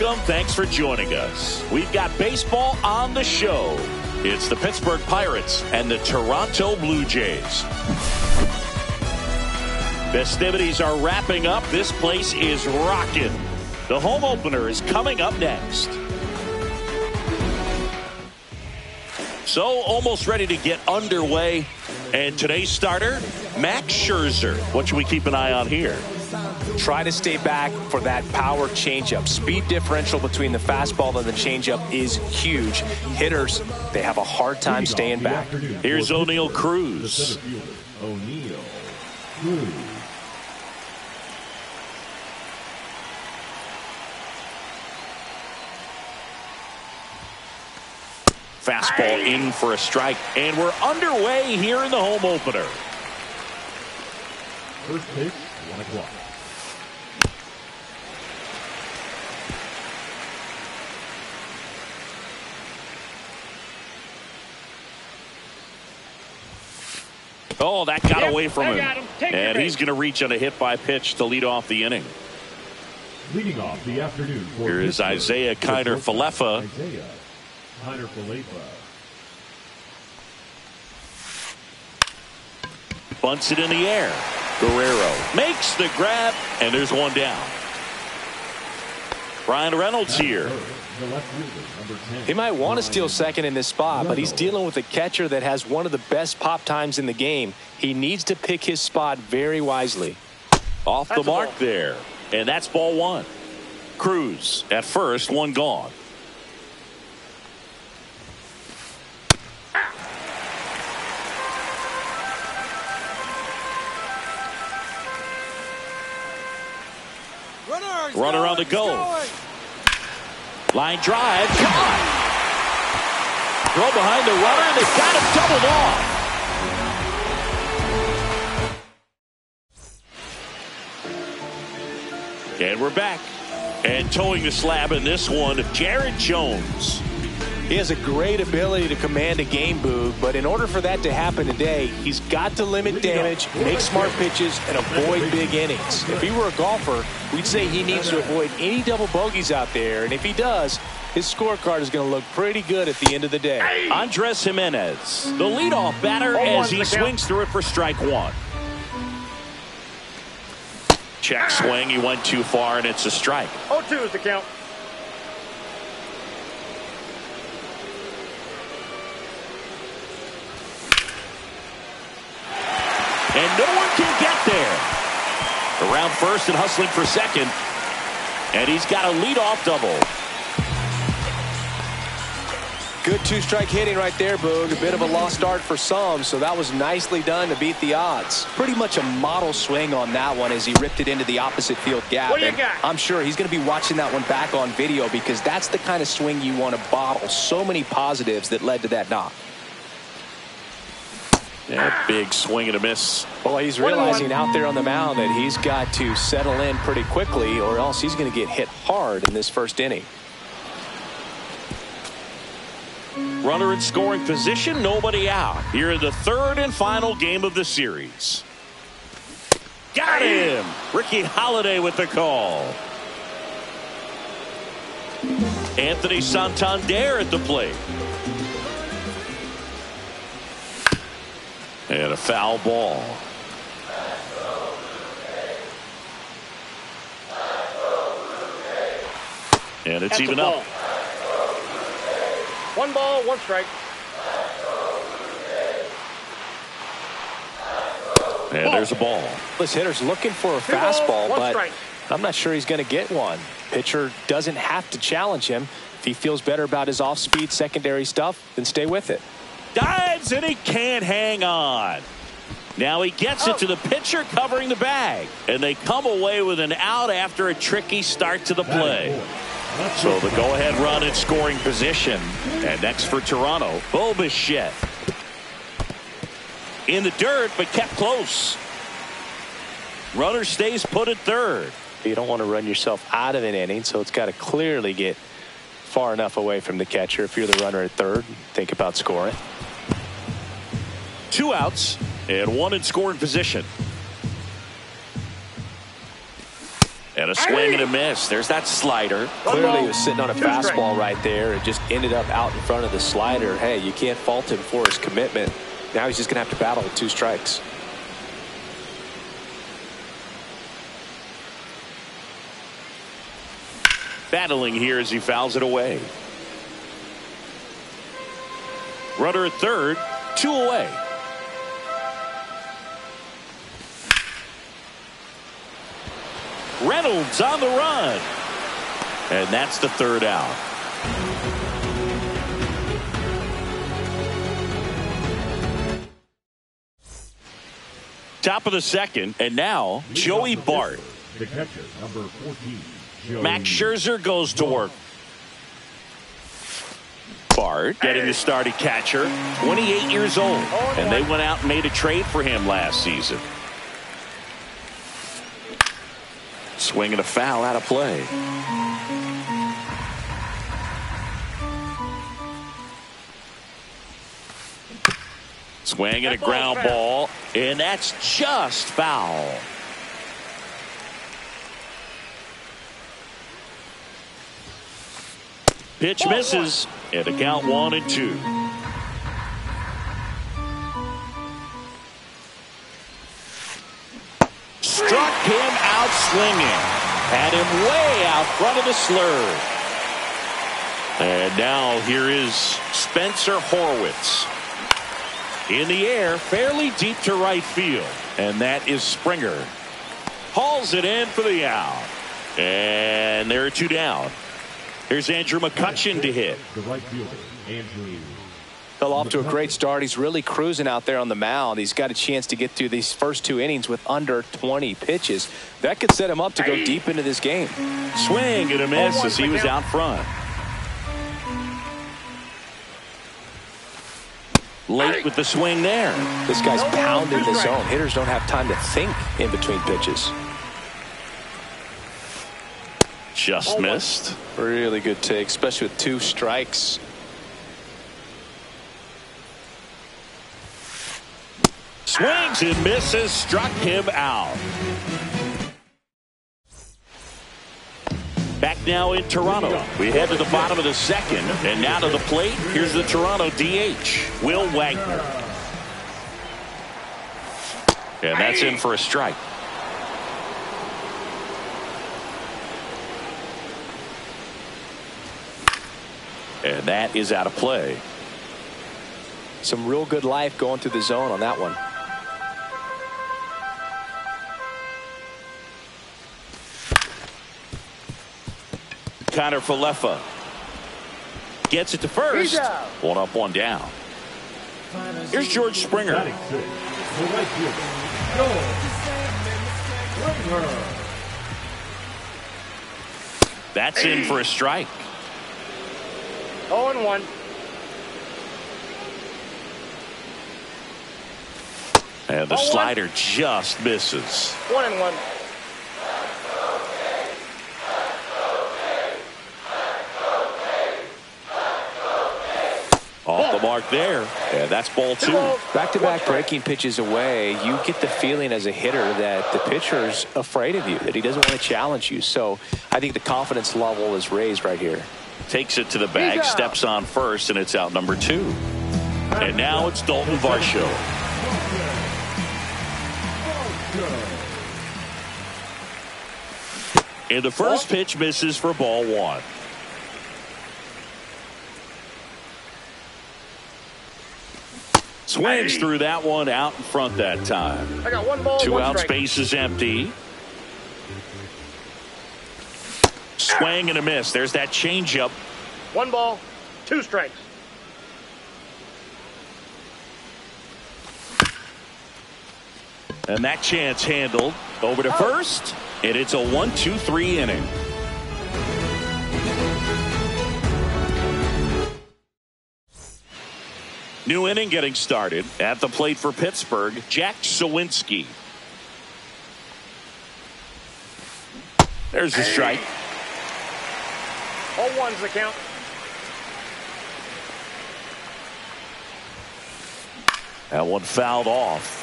Welcome. Thanks for joining us. We've got baseball on the show. It's the Pittsburgh Pirates and the Toronto Blue Jays. Festivities are wrapping up. This place is rocking. The home opener is coming up next. So almost ready to get underway. And today's starter, Max Scherzer. What should we keep an eye on here? Try to stay back for that power changeup. Speed differential between the fastball and the changeup is huge. Hitters, they have a hard time staying back. Here's O'Neal Cruz. O'Neal Cruz. Fastball in for a strike. And we're underway here in the home opener. First pitch, 1 o'clock. Oh, that got away from him. And he's going to reach on a hit by pitch to lead off the inning. Leading off the afternoon. Here is Isaiah Kiner-Falefa. Isaiah Kiner-Falefa. Bunts it in the air. Guerrero makes the grab, and there's one down. Brian Reynolds here. He might want to steal second in this spot, but he's dealing with a catcher that has one of the best pop times in the game. He needs to pick his spot very wisely. Off the mark there, and that's ball one. Cruz at first, one gone. Runner on the go. Line drive. Gone. Throw behind the runner. And they've got him doubled off. And we're back. And towing the slab in this one, Jared Jones. He has a great ability to command a game, Boog, but in order for that to happen today, he's got to limit damage, make smart pitches, and avoid big innings. If he were a golfer, we'd say he needs to avoid any double bogeys out there, and if he does, his scorecard is going to look pretty good at the end of the day. Andres Jimenez, the leadoff batter, as he swings through it for strike one. Check swing, he went too far, and it's a strike. 0-2 is the count. And no one can get there. Around first and hustling for second. And he's got a leadoff double. Good two-strike hitting right there, Boog. A bit of a lost start for some, so that was nicely done to beat the odds. Pretty much a model swing on that one as he ripped it into the opposite field gap. What do you got? I'm sure he's going to be watching that one back on video because that's the kind of swing you want to bottle. So many positives that led to that knock. Yeah, big swing and a miss. Well, he's realizing out there on the mound that he's got to settle in pretty quickly or else he's going to get hit hard in this first inning. Runner in scoring position, nobody out. Here in the third and final game of the series. Got him! Ricky Holiday with the call. Anthony Santander at the plate. And a foul ball. And it's even up. 1 ball, 1 strike. And there's a ball. This hitter's looking for a 2 fastball, balls, 1 but strike. I'm not sure he's going to get one. Pitcher doesn't have to challenge him. If he feels better about his off-speed secondary stuff, then stay with it. Dives, and he can't hang on. Now he gets it to the pitcher covering the bag. And they come away with an out after a tricky start to the play. So the go-ahead run in scoring position. And next for Toronto, Bo Bichette. In the dirt, but kept close. Runner stays put at third. You don't want to run yourself out of an inning, so it's got to clearly get far enough away from the catcher. If you're the runner at third, think about scoring. 2 outs and 1 in scoring position. And a swing and a miss. There's that slider. Clearly he was sitting on a fastball right there and just ended up out in front of the slider. Hey, you can't fault him for his commitment. Now he's just going to have to battle with 2 strikes. Battling here as he fouls it away. Runner at third, 2 away. Reynolds on the run. And that's the 3rd out. Top of the 2nd, and now Joey Bart. The catcher, number 14. Joey. Max Scherzer goes to work. Bart getting the start at catcher, 28 years old, and they went out and made a trade for him last season. Swing and a foul out of play. Swing and a ground ball, and that's just foul. Pitch misses, and the count 1-2. Struck him out swinging. Had him way out front of the slurve. And now here is Spencer Horwitz. In the air, fairly deep to right field. And that is Springer. Hauls it in for the out. And there are 2 down. Here's Andrew McCutchen to hit. The right fielder, Andrew. Fell off to a great start. He's really cruising out there on the mound. He's got a chance to get through these first 2 innings with under 20 pitches. That could set him up to go deep into this game. Swing and a miss as he was out front. Late with the swing there. This guy's pounding the zone. Hitters don't have time to think in between pitches. Just missed. Really good take, especially with 2 strikes. Swings and misses, struck him out. Back now in Toronto. We head to the bottom of the 2nd, and now to the plate. Here's the Toronto DH, Will Wagner. And that's in for a strike. And that is out of play. Some real good life going through the zone on that one. Connor Falefa gets it to first. 1 up, 1 down. Here's George Springer. Batting 6. The right fielder, Joe Springer. That's in for a strike. 0-1. And the slider just misses. 1-1. Off the mark there. And that's ball 2. Back-to-back breaking pitches away, you get the feeling as a hitter that the pitcher's afraid of you, that he doesn't want to challenge you. So I think the confidence level is raised right here. Takes it to the bag, steps on first, and it's out number 2. And now it's Dalton Varsho. And the first pitch misses for ball 1. Swings through that one out in front that time. I got 1 ball, 2 1 out, strike. space is empty. Swing and a miss. There's that changeup. 1 ball, 2 strikes. And that chance handled. Over to first. And it's a 1-2-3 inning. New inning getting started. At the plate for Pittsburgh, Jack Sawinski. There's the strike. All 1's the count. That one fouled off.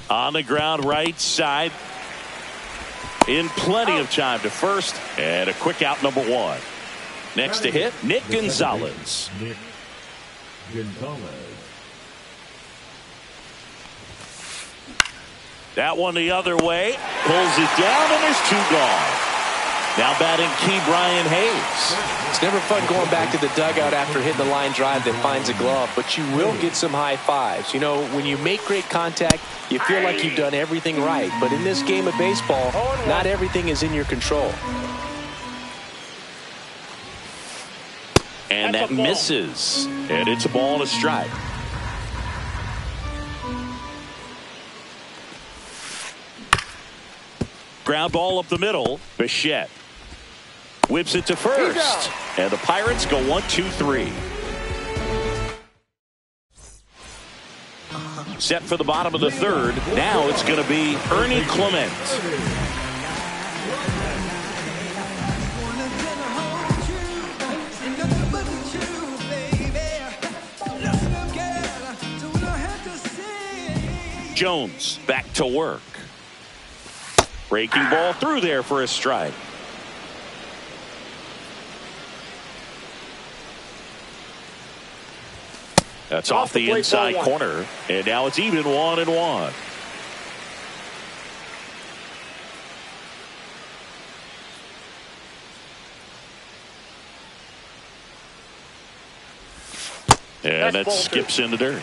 On the ground right side. In plenty of time to first. And a quick out number 1. Next to hit, Nick Gonzalez. Nick Gonzalez. That one the other way. Pulls it down, and there's 2 gone. Now batting Key Brian Hayes. It's never fun going back to the dugout after hitting the line drive that finds a glove, but you will get some high fives. You know, when you make great contact, you feel like you've done everything right. But in this game of baseball, not everything is in your control. And that misses. And it's a ball and a strike. Ground ball up the middle. Bichette whips it to first. And the Pirates go 1-2-3. Set for the bottom of the 3rd. Now it's going to be Ernie Clement. Jones back to work. Breaking ball through there for a strike. That's off the inside corner. And now it's even 1-1. And that skips in the dirt.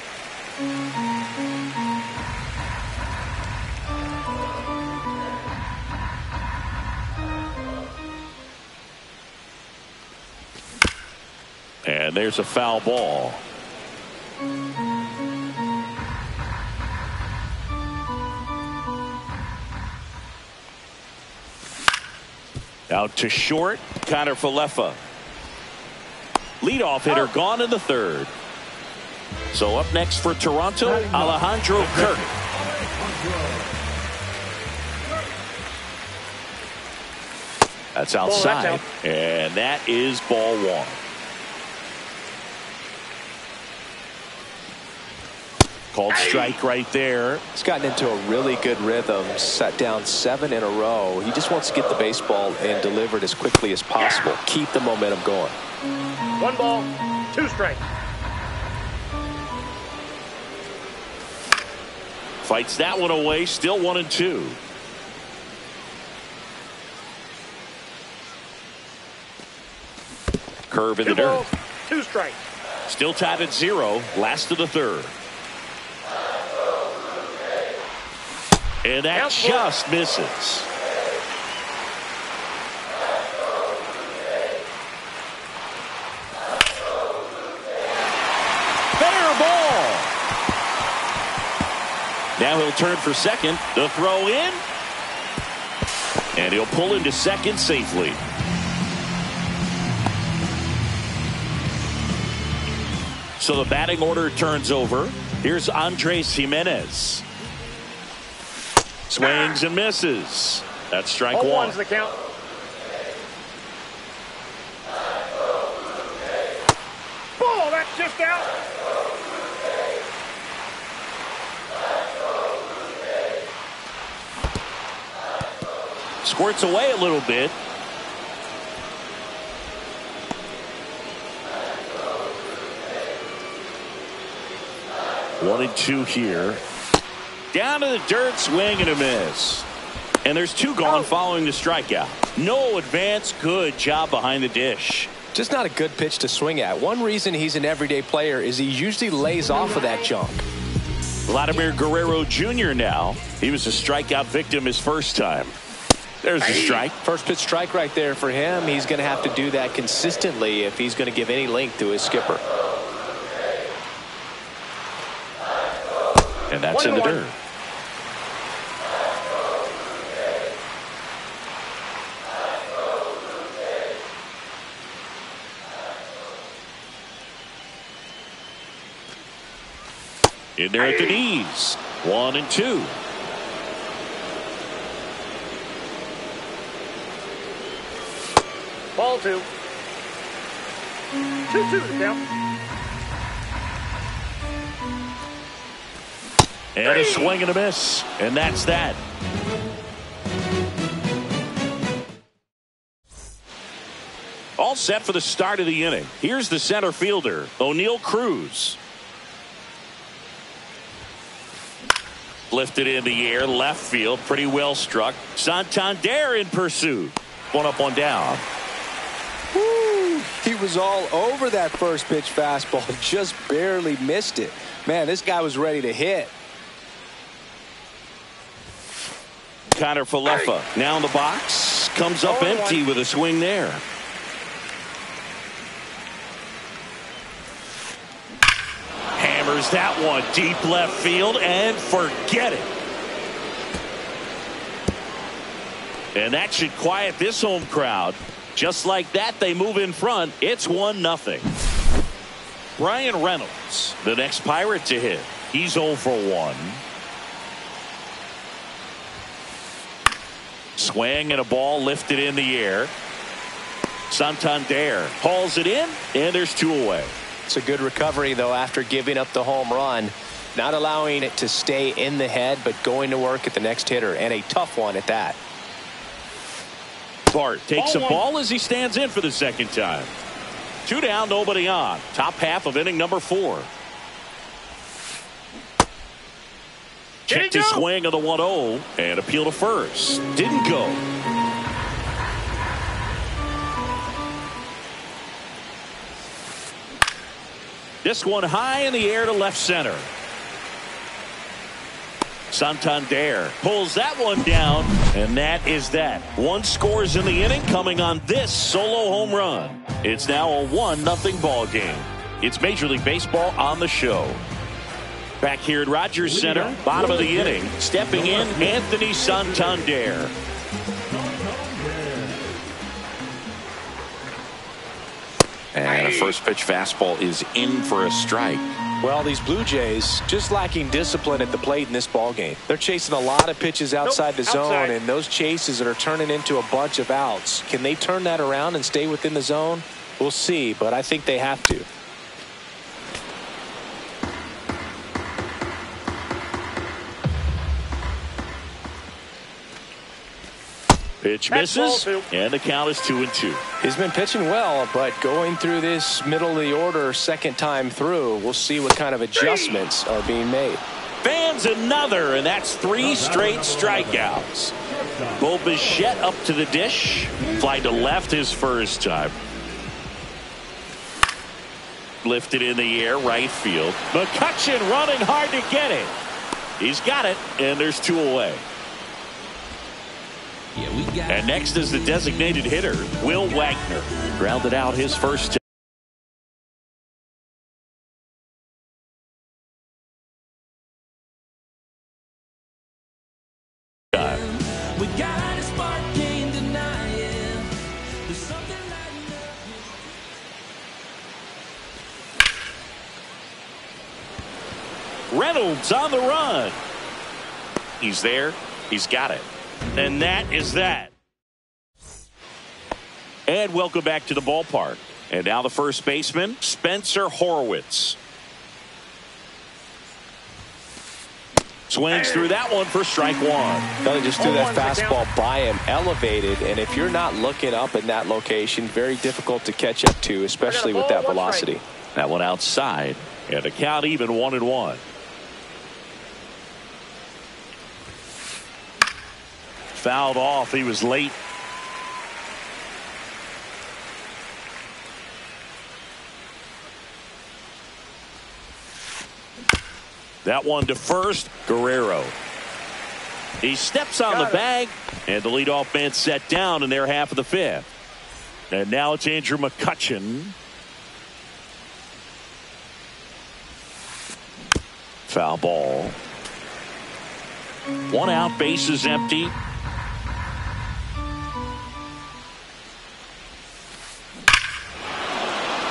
And there's a foul ball. Out to short, Connor Falefa. Leadoff hitter gone in the 3rd. So up next for Toronto, Alejandro Kirk. That's outside, and that is ball 1. Called strike right there. He's gotten into a really good rhythm, set down 7 in a row. He just wants to get the baseball and deliver it as quickly as possible. Keep the momentum going. 1 ball, 2 strikes. Fights that one away, still 1-2. Curve in the dirt. 2 strikes. Still tied at 0, last of the 3rd. And that just misses. Fair ball. Now he'll turn for second. The throw in. And he'll pull into second safely. So the batting order turns over. Here's Andres Gimenez. Swings and misses. That's strike 0-1's one. the count. Ball, that's just out. Squirts away a little bit. One and two here. Down to the dirt, swing and a miss. And there's two gone following the strikeout. No advance. Good job behind the dish. Just not a good pitch to swing at. One reason he's an everyday player is he usually lays off of that junk. Vladimir Guerrero Jr. now. He was a strikeout victim his first time. There's a strike. First pitch strike right there for him. He's going to have to do that consistently if he's going to give any length to his skipper. And that's in the dirt. In there at the knees. 1 and 2. Ball 2. 2-2 the count. And a swing and a miss. And that's that. All set for the start of the inning. Here's the center fielder, O'Neal Cruz. Lifted in the air, left field, pretty well struck. Santander in pursuit. One up, one down. Woo! He was all over that first pitch fastball, just barely missed it. Man, this guy was ready to hit. Connor Falefa now in the box. Comes up empty with a swing there. Hammers that one deep left field and forget it. And that should quiet this home crowd. Just like that, they move in front. It's 1-0. Brian Reynolds, the next Pirate to hit. He's 0 for 1. Swing and a ball lifted in the air. Santander hauls it in, and there's 2 away. It's a good recovery, though, after giving up the home run. Not allowing it to stay in the head, but going to work at the next hitter, and a tough one at that. Bart takes a ball as he stands in for the second time. 2 down, nobody on. Top half of inning number 4. Checked his swing of the 1-0 and appeal to first. Didn't go. This one high in the air to left center. Santander pulls that one down, and that is that. 1 scores in the inning coming on this solo home run. It's now a 1-0 ball game. It's Major League Baseball on the show. Back here at Rogers Center, bottom of the inning, stepping in, Anthony Santander. And a first pitch fastball is in for a strike. Well, these Blue Jays just lacking discipline at the plate in this ball game. They're chasing a lot of pitches outside the zone, and those chases that are turning into a bunch of outs. Can they turn that around and stay within the zone? We'll see, but I think they have to. Pitch misses, and the count is 2-2. He's been pitching well, but going through this middle of the order second time through, we'll see what kind of adjustments are being made. Fans another, and that's 3 straight strikeouts. Bo Bichette up to the dish. Fly to left his first time. Lifted in the air, right field. McCutchen running hard to get it. He's got it, and there's 2 away. And next is the designated hitter, Will Wagner. Grounded out his first time. Reynolds on the run. He's there. He's got it. And that is that. And welcome back to the ballpark. And now the first baseman, Spencer Horwitz. Swings through that one for strike one. They just threw that fastball by him, elevated, and if you're not looking up in that location, very difficult to catch up to, especially with that velocity. That one outside, and the count even 1-1. Fouled off. He was late. That one to first. Guerrero. He steps on the bag, and the leadoff man set down in their half of the fifth. And now it's Andrew McCutchen. Foul ball. One out, bases empty.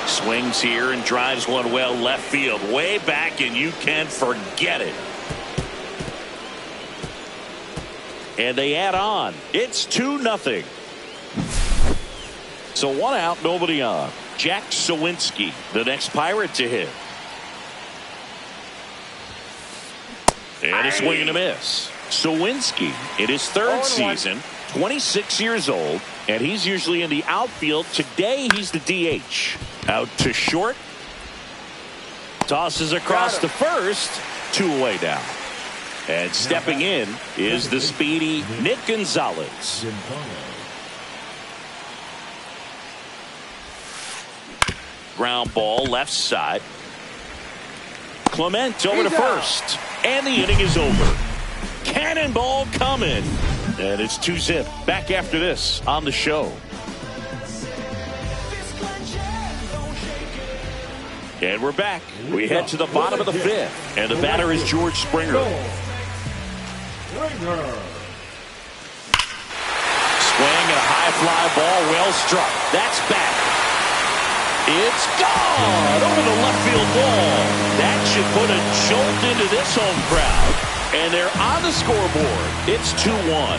Swings here and drives one well left field, way back, and you can forget it. And they add on. It's 2-0. So one out, nobody on. Jack Sawinski, the next Pirate to hit. And a swing and a miss. Sawinski in his third season, 26 years old, and he's usually in the outfield. Today he's the DH. Out to short. Tosses across to first. 2 away now. And stepping in is the speedy Nick Gonzalez. Ground ball left side. Clement over to first. And the inning is over. Cannonball coming. And it's 2-zip. Back after this on the show. And we're back. We head to the bottom of the fifth. And the batter is George Springer. Swing and a high fly ball, well struck. That's back. It's gone over the left field wall. That should put a jolt into this home crowd. And they're on the scoreboard. It's 2-1.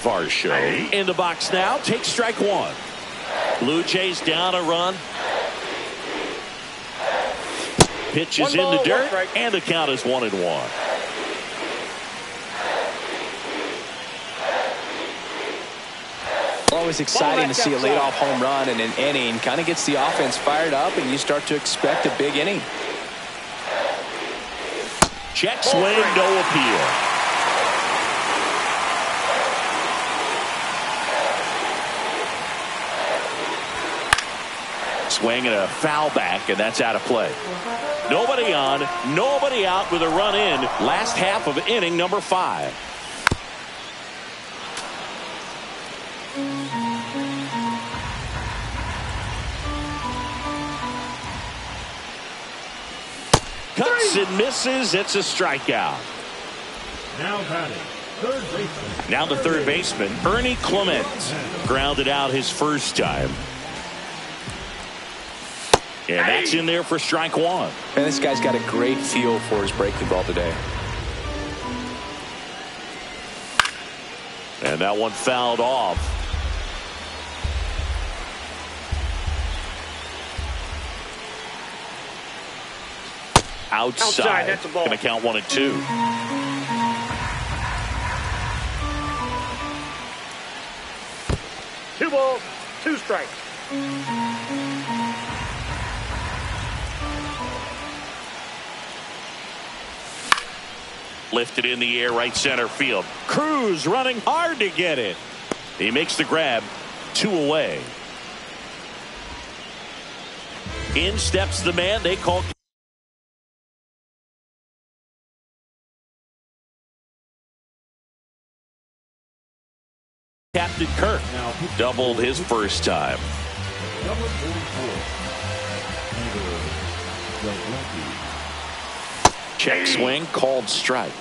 Varsho in the box now. Takes strike one. Blue Jays down a run. Pitches in the dirt, and the count is 1-1. Always exciting to see a leadoff home run in an inning. Kind of gets the offense fired up, and you start to expect a big inning. Check swing, no appeal. Swing and a foul back, and that's out of play. Nobody on, nobody out with a run in. Last half of inning number 5. Cuts and misses. It's a strikeout. Now batting, third baseman. Now the third baseman, Ernie Clement, grounded out his first time. And that's in there for strike one. And this guy's got a great feel for his breaking ball today. And that one fouled off. Outside. That's a ball. Going to count 1 and 2. Two balls, 2 strikes. Lifted in the air, right center field. Cruz running hard to get it. He makes the grab. 2 away. In steps the man they call Captain Kirk. Doubled his first time. Number 44. Peter Zabrowski. Check swing, called strike.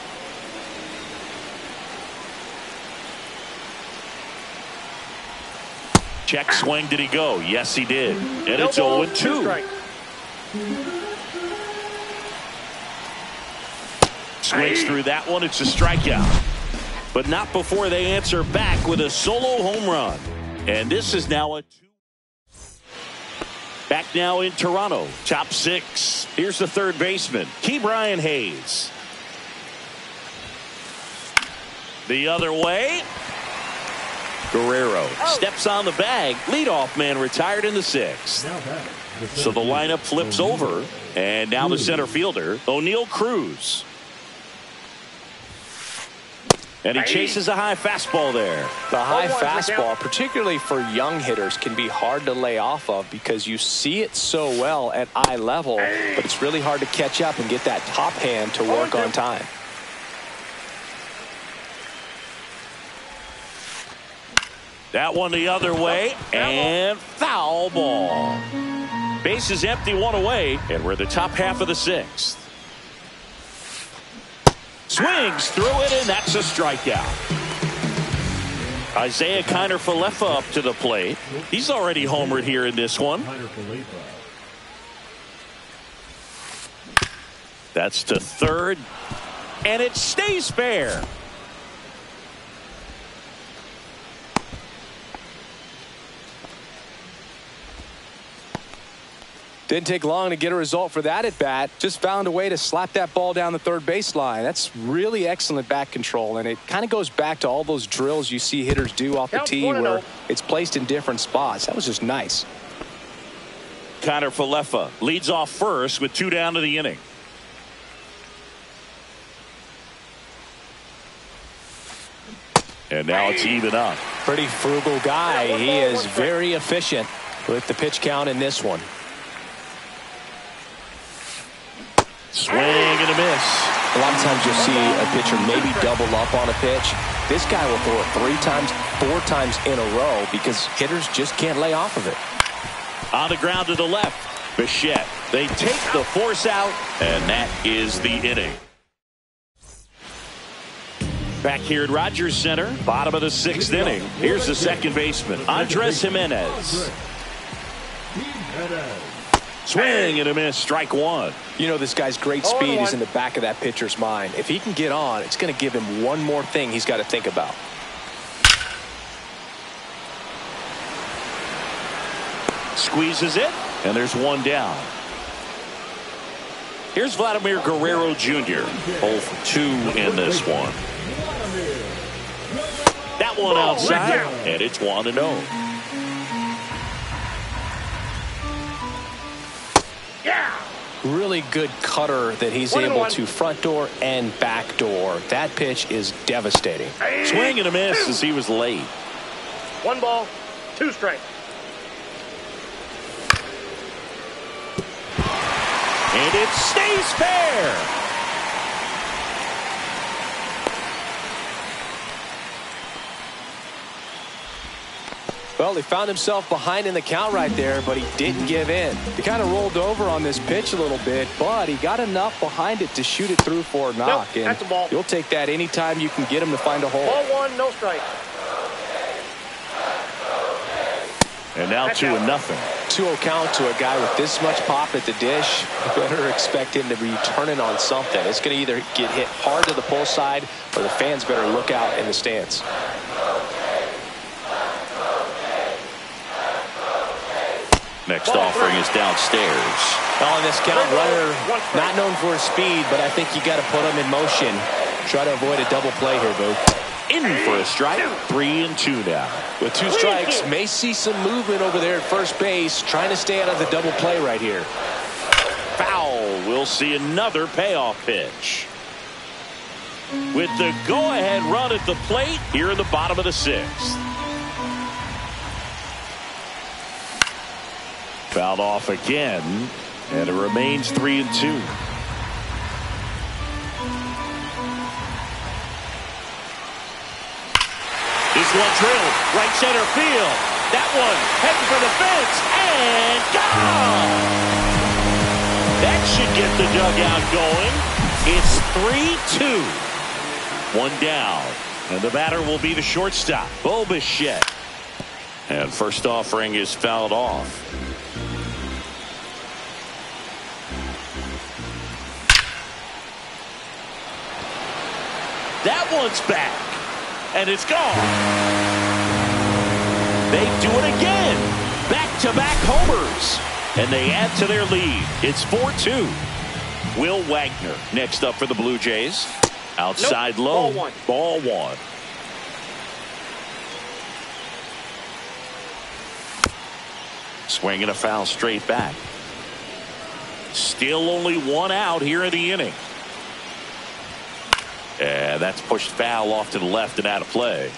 Check swing, did he go? Yes, he did. And it's 0-2. Swings through that one. It's a strikeout. But not before they answer back with a solo home run. And this is now a 2. Back now in Toronto. Top 6. Here's the third baseman, Ke'Bryan Hayes. The other way. Guerrero steps on the bag. Leadoff man retired in the 6th. So the lineup flips over. And now the center fielder, O'Neal Cruz. And he chases a high fastball there. The high fastball, particularly for young hitters, can be hard to lay off of because you see it so well at eye level, but it's really hard to catch up and get that top hand to work on time. That one the other way, and foul ball. Base is empty, one away, and we're the top half of the 6th. Swings through it, and that's a strikeout. Isaiah Kiner-Falefa up to the plate. He's already homered here in this one. That's to third, and it stays fair. Didn't take long to get a result for that at bat. Just found a way to slap that ball down the third baseline. That's really excellent bat control, and it kind of goes back to all those drills you see hitters do off the tee where it's placed in different spots. That was just nice. Kiner-Falefa leads off first with 2 down to the inning. And now it's even up. Pretty frugal guy. He is very efficient with the pitch count in this one. Swing and a miss. A lot of times you'll see a pitcher maybe double up on a pitch. This guy will throw it 3 times, 4 times in a row because hitters just can't lay off of it. On the ground to the left. Bichette. They take the force out, and that is the inning. Back here at Rogers Center, bottom of the 6th inning. Here's the second baseman, Andres Jimenez. Swing and a miss, strike 1. You know, this guy's great speed is in the back of that pitcher's mind. If he can get on, it's going to give him one more thing he's got to think about. Squeezes it, and there's 1 down. Here's Vladimir Guerrero Jr. 0 for 2 in this one. That one outside, and it's 1-0. Really good cutter that he's able to front door and back door. That pitch is devastating. Swing and a miss as he was late. 1 ball, 2 strikes. And it stays fair. Well, he found himself behind in the count right there, but he didn't give in. He kind of rolled over on this pitch a little bit, but he got enough behind it to shoot it through for a knock. Nope, that's a ball. You'll take that anytime you can get him to find a hole. Ball 1, no strike. And now 2-0. 2-0 count to a guy with this much pop at the dish. You better expect him to be turning on something. It's going to either get hit hard to the pull side, or the fans better look out in the stands. Next offering is downstairs. Well, in this count, runner not known for his speed, but I think you got to put him in motion. Try to avoid a double play here, Boo. In for a strike. 3-2 now. With 2 strikes, may see some movement over there at first base, trying to stay out of the double play right here. Foul. We'll see another payoff pitch. With the go-ahead run at the plate here in the bottom of the 6th. Fouled off again, and it remains 3-2. This one drilled right center field. That one heading for the fence and gone. That should get the dugout going. It's 3-2. 1 down, and the batter will be the shortstop, Bo Bichette. And first offering is fouled off. That one's back. And it's gone. They do it again. Back-to-back homers. And they add to their lead. It's 4-2. Will Wagner next up for the Blue Jays. Outside low. Ball one. Swinging a foul straight back. Still only one out here in the inning. And that's pushed foul off to the left and out of play.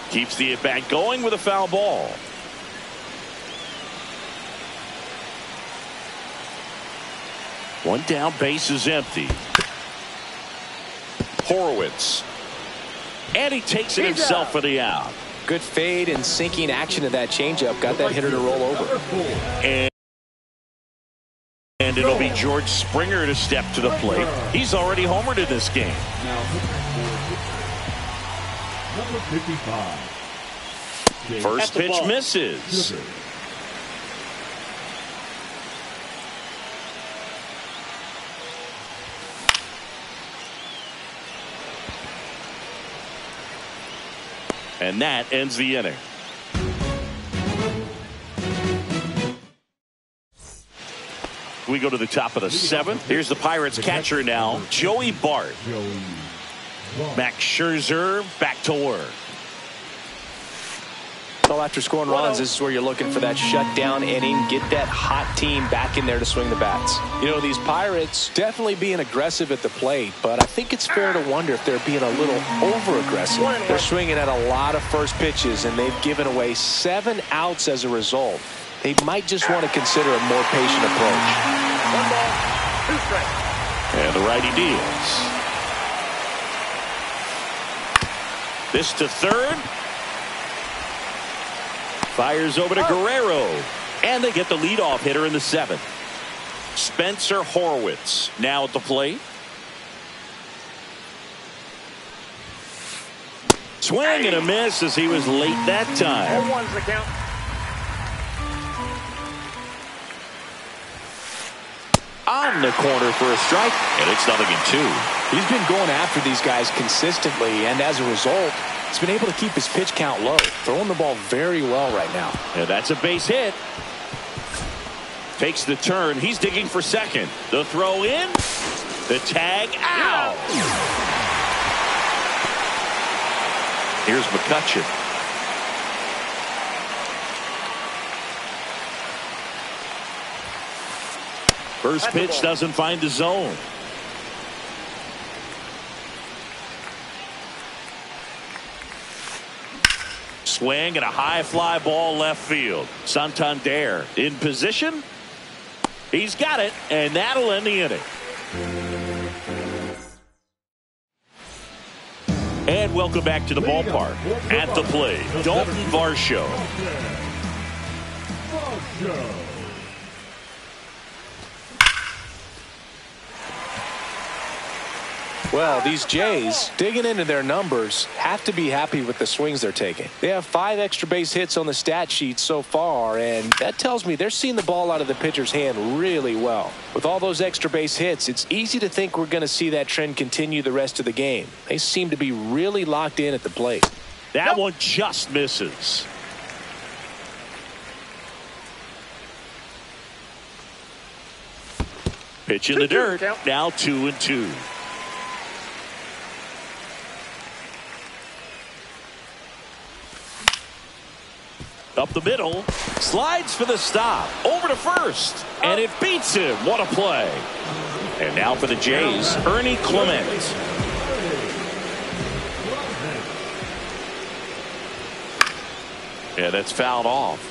Keeps the at-bat going with a foul ball. One down, base is empty. Horowitz. And he takes it himself for the out. Good fade and sinking action of that changeup. Got that hitter to roll over. And it'll be George Springer to step to the plate. He's already homered in this game. Number 55. First pitch misses. And that ends the inning. We go to the top of the seventh. Here's the Pirates catcher now, Joey Bart. Max Scherzer back to work. Well, after scoring runs, this is where you're looking for that shutdown inning. Get that hot team back in there to swing the bats. You know, these Pirates definitely being aggressive at the plate, but I think it's fair to wonder if they're being a little over-aggressive. They're swinging at a lot of first pitches, and they've given away 7 outs as a result. They might just want to consider a more patient approach. 1 ball, 2 strikes. And the righty deals. This to third. Fires over to Guerrero. And they get the leadoff hitter in the 7th. Spencer Horwitz now at the plate. Swing and a miss as he was late that time. 0-1's the count. On the corner for a strike. And it's 0-2. He's been going after these guys consistently, and as a result, he's been able to keep his pitch count low. Throwing the ball very well right now. And that's a base hit. Takes the turn. He's digging for second. The throw in. The tag out. Here's McCutchen. First pitch doesn't find the zone. Swing and a high fly ball left field. Santander in position. He's got it, and that'll end the inning. And welcome back to the ballpark. At the plate, Dalton Varsho. Well, these Jays, digging into their numbers, have to be happy with the swings they're taking. They have 5 extra base hits on the stat sheet so far, and that tells me they're seeing the ball out of the pitcher's hand really well. With all those extra base hits, it's easy to think we're going to see that trend continue the rest of the game. They seem to be really locked in at the plate. That one just misses. Pitch in the dirt. Now 2-2. Up the middle, slides for the stop, over to first, and it beats him. What a play. And now for the Jays, Ernie Clement. Yeah, that's fouled off.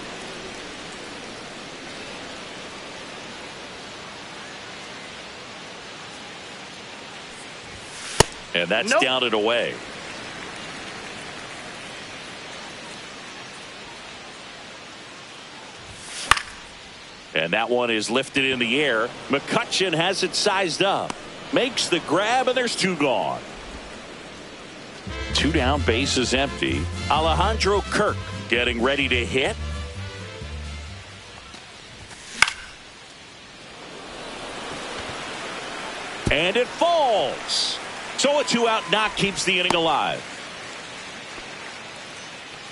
And that's down and away. And that one is lifted in the air. McCutchen has it sized up. Makes the grab, and there's 2 gone. 2 down, base is empty. Alejandro Kirk getting ready to hit. And it falls. So a 2-out knock keeps the inning alive.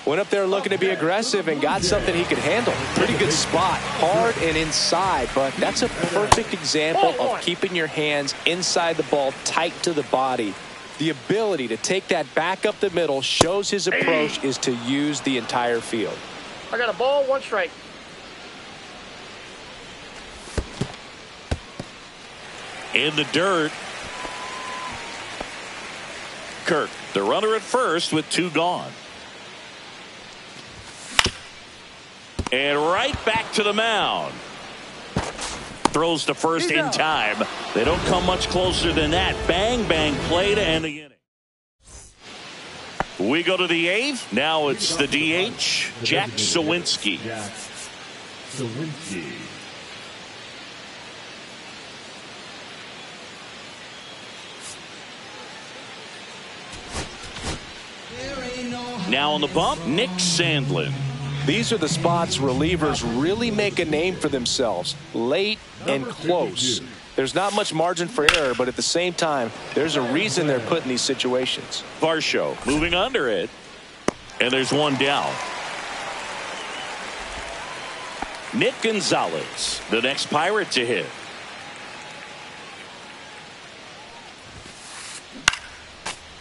Went up there looking to be aggressive and got something he could handle. Pretty good spot, hard and inside, but that's a perfect example of keeping your hands inside the ball, tight to the body. The ability to take that back up the middle shows his approach is to use the entire field. I got a ball, 1 strike. In the dirt. Kirk, the runner at first with 2 gone. And right back to the mound. Throws to first in time. They don't come much closer than that. Bang, bang play to end the inning. We go to the 8th. Now it's the DH, Jack Sawinski. Now on the bump, Nick Sandlin. These are the spots relievers really make a name for themselves. Late and close. There's not much margin for error, but at the same time, there's a reason they're put in these situations. Varsho moving under it. And there's 1 down. Nick Gonzalez, the next Pirate to hit.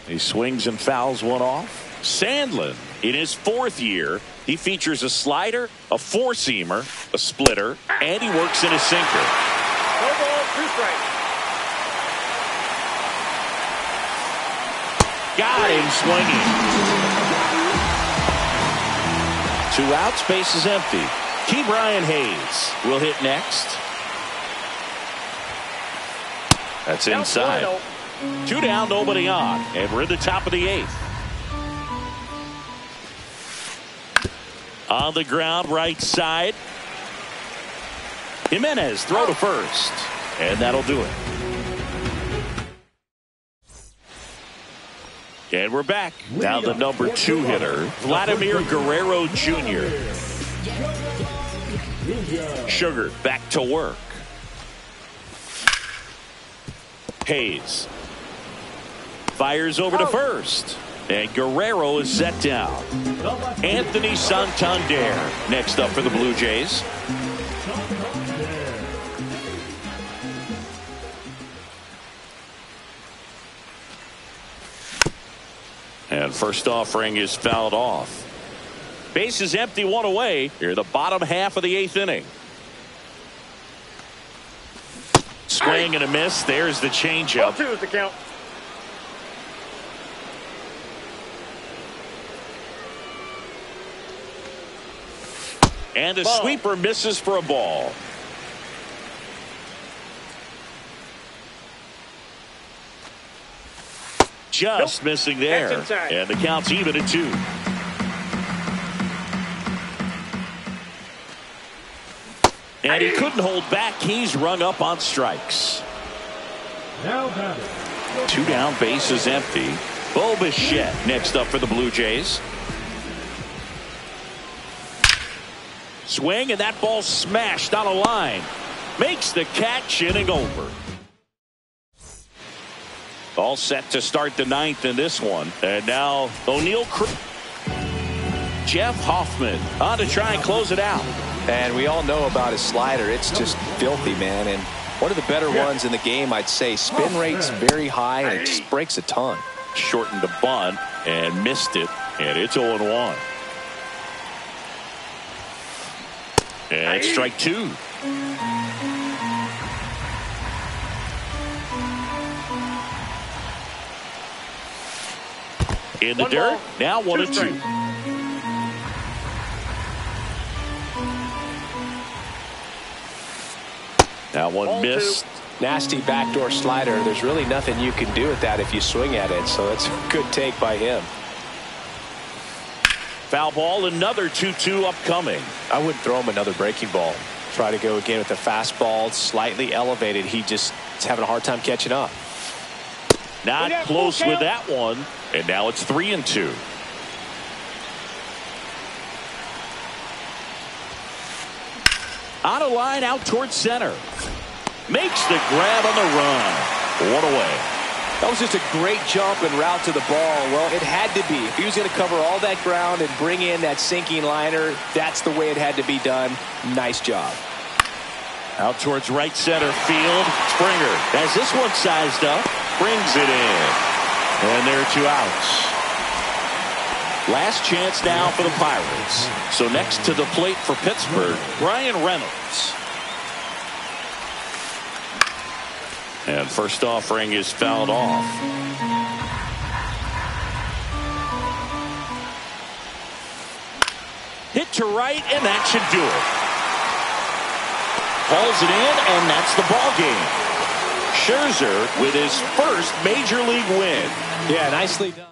He swings and fouls one off. Sandlin, in his 4th year, he features a slider, a 4-seamer, a splitter, and he works in a sinker. No ball, 2 strikes. Got him swinging. 2 outs, base is empty. Ke'Bryan Hayes will hit next. That's inside. 2 down, nobody on, and we're in the top of the 8th. On the ground, right side. Jimenez throw to first, and that'll do it. And we're back. Now the number 2 hitter, Vladimir Guerrero Jr. Sugar back to work. Hayes fires over to first. And Guerrero is set down. Anthony Santander next up for the Blue Jays. And first offering is fouled off. Base is empty, 1 away. Here the bottom half of the 8th inning. Swing and a miss. There's the changeup. 2 is the count. And the sweeper misses for a ball. Just missing there. And the count's even at 2. And he couldn't hold back. He's rung up on strikes. 2 down, base is empty. Bo Bichette next up for the Blue Jays. Swing, and that ball smashed on a line. Makes the catch, inning over. All set to start the 9th in this one. And now O'Neill. Jeff Hoffman on to try and close it out. And we all know about his slider. It's just filthy, man. And one of the better ones in the game, I'd say. Spin rate's very high, and it just breaks a ton. Shortened the bunt and missed it. And it's 0-1. And it's strike 2. In the dirt. Now 1-2. Now one missed. Nasty backdoor slider. There's really nothing you can do with that if you swing at it. So it's a good take by him. Foul ball, another 2-2 upcoming. I wouldn't throw him another breaking ball. Try to go again with the fastball, slightly elevated. He just is having a hard time catching up. Not close with that one. And now it's 3-2. On a line out towards center. Makes the grab on the run. One away. That was just a great jump and route to the ball. Well, it had to be. If he was going to cover all that ground and bring in that sinking liner, that's the way it had to be done. Nice job. Out towards right center field. Springer has this one sized up. Brings it in. And there are 2 outs. Last chance now for the Pirates. So next to the plate for Pittsburgh, Brian Reynolds. And first offering is fouled off. Hit to right, and that should do it. Hauls it in, and that's the ball game. Scherzer with his first major league win. Yeah, nicely done.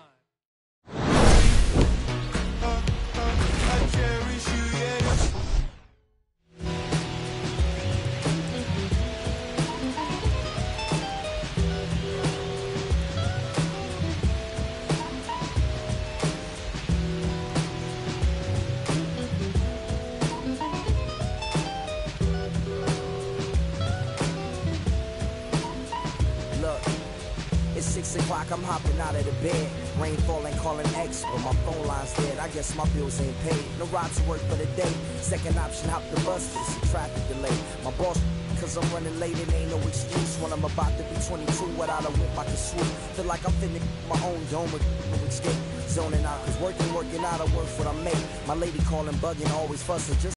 It's 6 o'clock, I'm hopping out of the bed. Rain falling, calling X, but my phone line's dead. I guess my bills ain't paid. No ride to work for the day. Second option, hop the bus, but it's a traffic delay. My boss, cause I'm running late, it ain't no excuse. When I'm about to be 22, without a whip I can swoop. Feel like I'm finna my own dome with no escape. Zoning out, cause working out, I work what I make. My lady calling, bugging, always fussing. Just